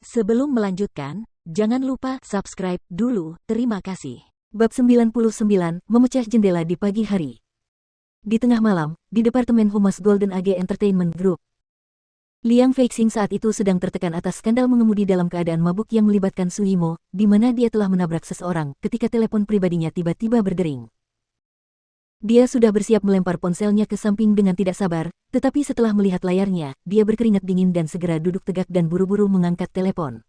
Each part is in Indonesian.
Sebelum melanjutkan, jangan lupa subscribe dulu, terima kasih. Bab 99, memecah jendela di pagi hari. Di tengah malam, di Departemen Humas Golden Age Entertainment Group, Liang Feixing saat itu sedang tertekan atas skandal mengemudi dalam keadaan mabuk yang melibatkan Suhimo, di mana dia telah menabrak seseorang ketika telepon pribadinya tiba-tiba berdering. Dia sudah bersiap melempar ponselnya ke samping dengan tidak sabar, tetapi setelah melihat layarnya, dia berkeringat dingin dan segera duduk tegak dan buru-buru mengangkat telepon.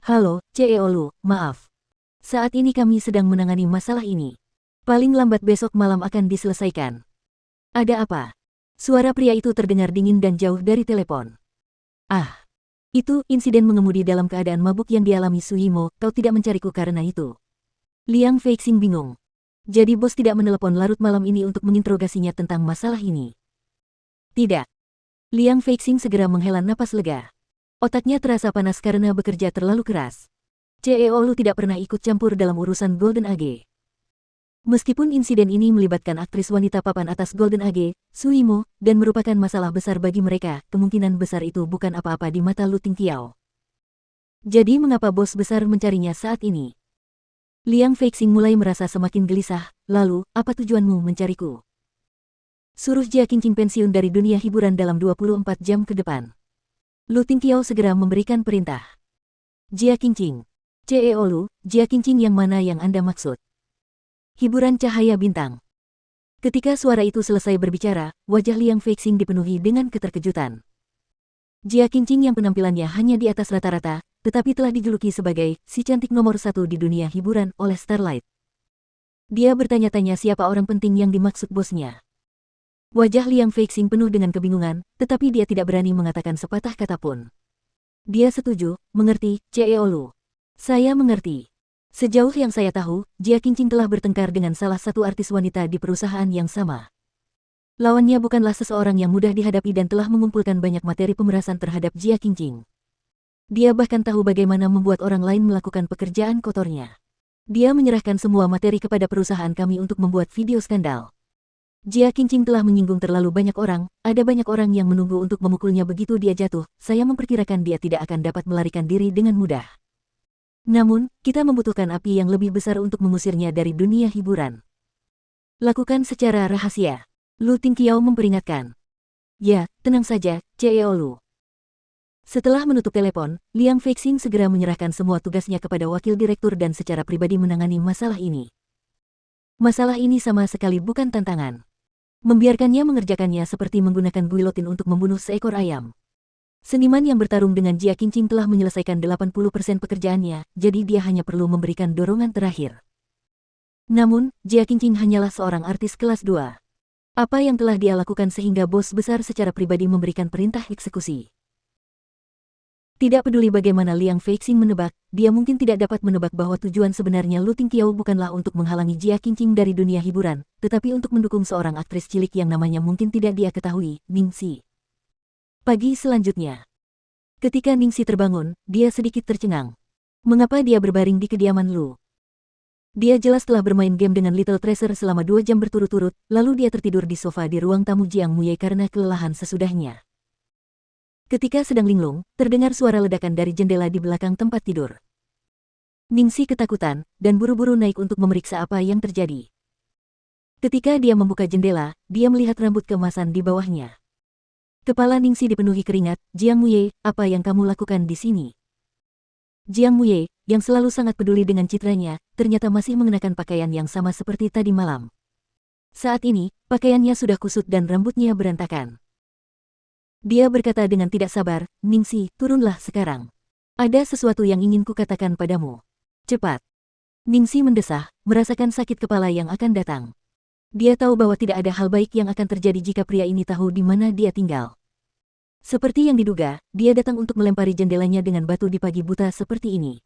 Halo, CEO Lu, maaf. Saat ini kami sedang menangani masalah ini. Paling lambat besok malam akan diselesaikan. Ada apa? Suara pria itu terdengar dingin dan jauh dari telepon. Ah, itu insiden mengemudi dalam keadaan mabuk yang dialami Suhimo, kau tidak mencariku karena itu. Liang Feixing bingung. Jadi bos tidak menelepon larut malam ini untuk menginterogasinya tentang masalah ini. Tidak. Liang Feixing segera menghela napas lega. Otaknya terasa panas karena bekerja terlalu keras. CEO Lu tidak pernah ikut campur dalam urusan Golden Age. Meskipun insiden ini melibatkan aktris wanita papan atas Golden Age, Suhimo, dan merupakan masalah besar bagi mereka, kemungkinan besar itu bukan apa-apa di mata Lu Tingqiao. Jadi mengapa bos besar mencarinya saat ini? Liang Feixing mulai merasa semakin gelisah. Lalu, apa tujuanmu mencariku? Suruh Jia Qingqing pensiun dari dunia hiburan dalam 24 jam ke depan. Lu Tingqiao segera memberikan perintah. Jia Qingqing. CEO Lu, Jia Qingqing yang mana yang Anda maksud? Hiburan cahaya bintang. Ketika suara itu selesai berbicara, wajah Liang Feixing dipenuhi dengan keterkejutan. Jia Qingqing yang penampilannya hanya di atas rata-rata, tetapi telah dijuluki sebagai si cantik nomor 1 di dunia hiburan oleh Starlight. Dia bertanya-tanya siapa orang penting yang dimaksud bosnya. Wajah Liang Feixing penuh dengan kebingungan, tetapi dia tidak berani mengatakan sepatah kata pun. Dia setuju, mengerti, CEO Lu. Saya mengerti. Sejauh yang saya tahu, Jia Qingqing telah bertengkar dengan salah satu artis wanita di perusahaan yang sama. Lawannya bukanlah seseorang yang mudah dihadapi dan telah mengumpulkan banyak materi pemerasan terhadap Jia Qingqing. Dia bahkan tahu bagaimana membuat orang lain melakukan pekerjaan kotornya. Dia menyerahkan semua materi kepada perusahaan kami untuk membuat video skandal. Jia Qingqing telah menyinggung terlalu banyak orang, ada banyak orang yang menunggu untuk memukulnya begitu dia jatuh, saya memperkirakan dia tidak akan dapat melarikan diri dengan mudah. Namun, kita membutuhkan api yang lebih besar untuk mengusirnya dari dunia hiburan. Lakukan secara rahasia. Lu Tingqiao memperingatkan. Ya, tenang saja, CEO Lu. Setelah menutup telepon, Liang Feixing segera menyerahkan semua tugasnya kepada wakil direktur dan secara pribadi menangani masalah ini. Masalah ini sama sekali bukan tantangan. Membiarkannya mengerjakannya seperti menggunakan guilotin untuk membunuh seekor ayam. Seniman yang bertarung dengan Jia Qingqing telah menyelesaikan 80% pekerjaannya, jadi dia hanya perlu memberikan dorongan terakhir. Namun, Jia Qingqing hanyalah seorang artis kelas 2. Apa yang telah dia lakukan sehingga bos besar secara pribadi memberikan perintah eksekusi? Tidak peduli bagaimana Liang Feixing menebak, dia mungkin tidak dapat menebak bahwa tujuan sebenarnya Lu Tingqiao bukanlah untuk menghalangi Jia Qingqing dari dunia hiburan, tetapi untuk mendukung seorang aktris cilik yang namanya mungkin tidak dia ketahui, Ningxi. Pagi selanjutnya. Ketika Ningxi terbangun, dia sedikit tercengang. Mengapa dia berbaring di kediaman Lu? Dia jelas telah bermain game dengan Little Treasure selama 2 jam berturut-turut, lalu dia tertidur di sofa di ruang tamu Jiang Muye karena kelelahan sesudahnya. Ketika sedang linglung, terdengar suara ledakan dari jendela di belakang tempat tidur. Ningxi ketakutan, dan buru-buru naik untuk memeriksa apa yang terjadi. Ketika dia membuka jendela, dia melihat rambut keemasan di bawahnya. Kepala Ningxi dipenuhi keringat. Jiang Muye, apa yang kamu lakukan di sini? Jiang Muye, yang selalu sangat peduli dengan citranya, ternyata masih mengenakan pakaian yang sama seperti tadi malam. Saat ini, pakaiannya sudah kusut dan rambutnya berantakan. Dia berkata dengan tidak sabar, Ningxi, turunlah sekarang. Ada sesuatu yang ingin kukatakan padamu. Cepat. Ningxi mendesah, merasakan sakit kepala yang akan datang. Dia tahu bahwa tidak ada hal baik yang akan terjadi jika pria ini tahu di mana dia tinggal. Seperti yang diduga, dia datang untuk melempari jendelanya dengan batu di pagi buta seperti ini.